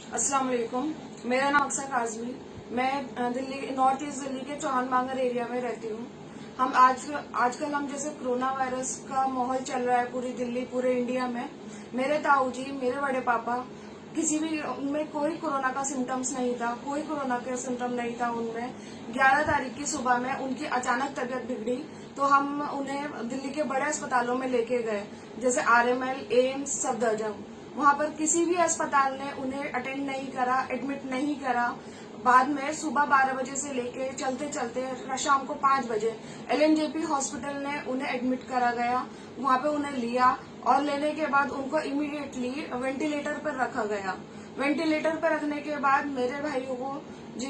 अस्सलाम वालेकुम। मेरा नाम अक्सर काजमी। मैं दिल्ली नॉर्थ ईस्ट दिल्ली के चौहान बांगर एरिया में रहती हूँ। हम आजकल हम जैसे कोरोना वायरस का माहौल चल रहा है पूरी दिल्ली पूरे इंडिया में। मेरे ताऊ जी, मेरे बड़े पापा, किसी भी उनमें कोई कोरोना का सिम्टम्स नहीं था, कोई कोरोना का सिम्टम नहीं था उनमें। 11 तारीख की सुबह में उनकी अचानक तबीयत बिगड़ी तो हम उन्हें दिल्ली के बड़े अस्पतालों में लेके गए, जैसे RML, एम्स, सफदरजंग। वहां पर किसी भी अस्पताल ने उन्हें अटेंड नहीं करा, एडमिट नहीं करा। बाद में सुबह 12 बजे से लेके चलते चलते शाम को 5 बजे LNJP हॉस्पिटल ने उन्हें एडमिट करा गया। वहां पे उन्हें लिया और लेने के बाद उनको इमीडिएटली वेंटिलेटर पर रखा गया। वेंटिलेटर पर रखने के बाद मेरे भाइयों को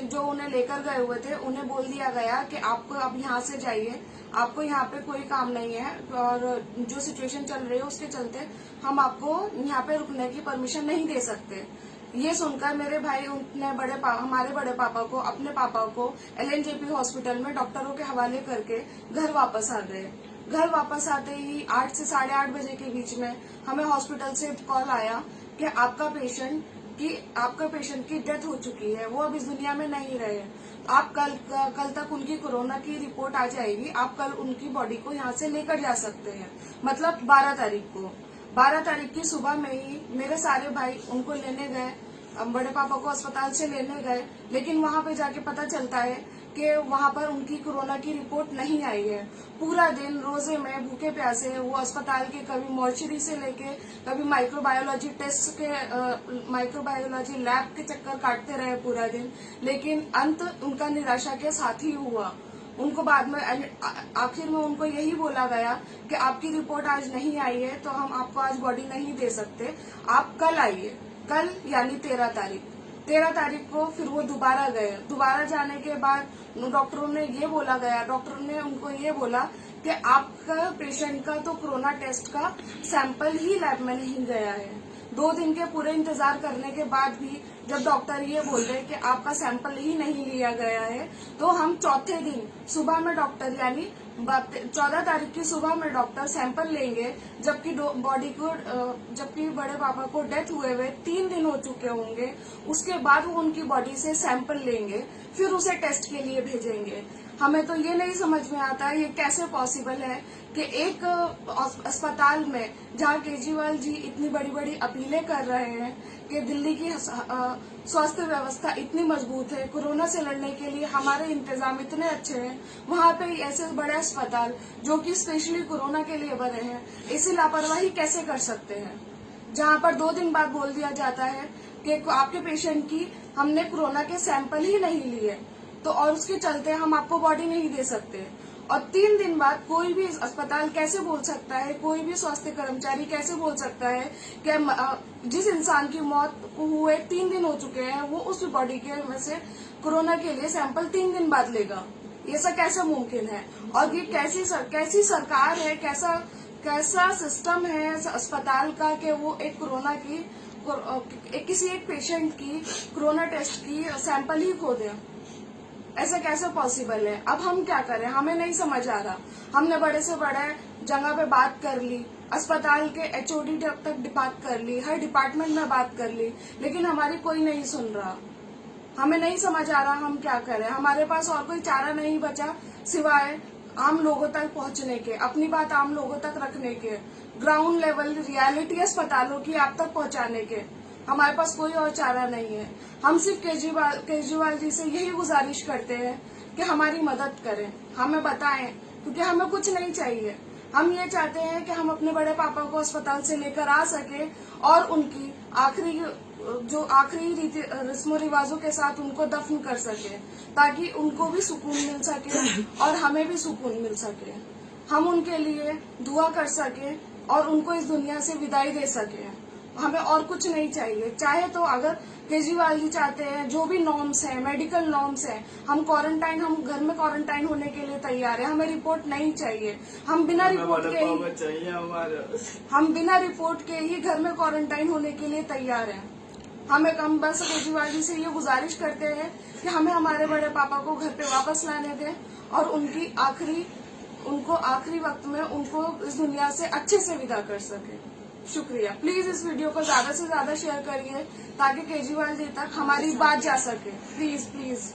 जो उन्हें लेकर गए हुए थे उन्हें बोल दिया गया कि आपको अब यहाँ से जाइए, आपको यहाँ पे कोई काम नहीं है और जो सिचुएशन चल रही है उसके चलते हम आपको यहाँ पे रुकने की परमिशन नहीं दे सकते। ये सुनकर मेरे भाई हमारे बड़े पापा को, अपने पापा को LNJP हॉस्पिटल में डॉक्टरों के हवाले करके घर वापस आ गए। घर वापस आते ही 8 से 8:30 बजे के बीच में हमें हॉस्पिटल से कॉल आया कि आपका पेशेंट की डेथ हो चुकी है, वो अब इस दुनिया में नहीं रहे। आप कल तक उनकी कोरोना की रिपोर्ट आ जाएगी, आप कल उनकी बॉडी को यहाँ से लेकर जा सकते हैं, मतलब 12 तारीख को। 12 तारीख की सुबह में ही मेरे सारे भाई उनको लेने गए, बड़े पापा को अस्पताल से लेने गए, लेकिन वहां पे जाके पता चलता है कि वहां पर उनकी कोरोना की रिपोर्ट नहीं आई है। पूरा दिन रोजे में भूखे प्यासे वो अस्पताल के कभी मॉर्चरी से लेके कभी माइक्रोबायोलॉजी लैब के चक्कर काटते रहे पूरा दिन, लेकिन अंत उनका निराशा के साथ ही हुआ। उनको बाद में आखिर में उनको यही बोला गया कि आपकी रिपोर्ट आज नहीं आई है तो हम आपको आज बॉडी नहीं दे सकते, आप कल आइए। कल यानी 13 तारीख को फिर वो दोबारा गए। दोबारा जाने के बाद डॉक्टरों ने उनको ये बोला कि आपका पेशेंट का तो कोरोना टेस्ट का सैंपल ही लैब में नहीं गया है। 2 दिन के पूरे इंतजार करने के बाद भी जब डॉक्टर ये बोल रहे कि आपका सैंपल ही नहीं लिया गया है, तो हम चौथे दिन सुबह में डॉक्टर यानी 14 तारीख की सुबह में डॉक्टर सैंपल लेंगे, जबकि जबकि बड़े पापा को डेथ हुए 3 दिन हो चुके होंगे। उसके बाद वो उनकी बॉडी से सैंपल लेंगे, फिर उसे टेस्ट के लिए भेजेंगे। हमें तो ये नहीं समझ में आता ये कैसे पॉसिबल है कि एक अस्पताल में जहाँ केजरीवाल जी इतनी बड़ी बड़ी अपीलें कर रहे हैं कि दिल्ली की स्वास्थ्य व्यवस्था इतनी मजबूत है, कोरोना से लड़ने के लिए हमारे इंतजाम इतने अच्छे हैं, वहाँ पे ऐसे बड़े अस्पताल जो कि स्पेशली कोरोना के लिए बने हैं, ऐसी लापरवाही कैसे कर सकते हैं। जहाँ पर 2 दिन बाद बोल दिया जाता है कि आपके पेशेंट की हमने कोरोना के सैंपल ही नहीं लिए तो और उसके चलते हम आपको बॉडी नहीं दे सकते। और 3 दिन बाद कोई भी अस्पताल कैसे बोल सकता है, कोई भी स्वास्थ्य कर्मचारी कैसे बोल सकता है कि जिस इंसान की मौत हुए 3 दिन हो चुके हैं वो उस बॉडी के में से कोरोना के लिए सैंपल 3 दिन बाद लेगा, ये सब कैसे मुमकिन है। और ये कैसी सरकार है, कैसा सिस्टम है अस्पताल का कि वो एक कोरोना की किसी एक पेशेंट की कोरोना टेस्ट की सैंपल ही खो दे। ऐसा कैसे पॉसिबल है। अब हम क्या करें, हमें नहीं समझ आ रहा। हमने बड़े से बड़े जगह पे बात कर ली, अस्पताल के HOD तक बात कर ली, हर डिपार्टमेंट में बात कर ली, लेकिन हमारी कोई नहीं सुन रहा। हमें नहीं समझ आ रहा हम क्या करें। हमारे पास और कोई चारा नहीं बचा सिवाय आम लोगों तक पहुंचने के, अपनी बात आम लोगों तक रखने के, ग्राउंड लेवल रियलिटी अस्पतालों की आप तक पहुंचाने के। हमारे पास कोई और चारा नहीं है। हम सिर्फ केजरीवाल जी से यही गुजारिश करते हैं कि हमारी मदद करें, हमें बताएं, क्योंकि हमें कुछ नहीं चाहिए। हम ये चाहते हैं कि हम अपने बड़े पापा को अस्पताल से लेकर आ सके और उनकी आखिरी रस्मों रिवाजों के साथ उनको दफन कर सके, ताकि उनको भी सुकून मिल सके और हमें भी सुकून मिल सके। हम उनके लिए दुआ कर सके और उनको इस दुनिया से विदाई दे सके। हमें और कुछ नहीं चाहिए। चाहे तो अगर केजरीवाल जी चाहते हैं, जो भी नॉर्म्स हैं, मेडिकल नॉर्म्स हैं, हम घर में क्वारंटाइन होने के लिए तैयार हैं। हमें रिपोर्ट नहीं चाहिए, हम बिना रिपोर्ट के ही घर में क्वारंटाइन होने के लिए तैयार हैं। हम बस केजरीवाल जी से ये गुजारिश करते हैं कि हमें हमारे बड़े पापा को घर पे वापस लाने दें और उनको आखिरी वक्त में उनको इस दुनिया से अच्छे से विदा कर सके। शुक्रिया। प्लीज इस वीडियो को ज्यादा से ज्यादा शेयर करिए ताकि केजरीवाल जी तक हमारी बात जा सके। Please please.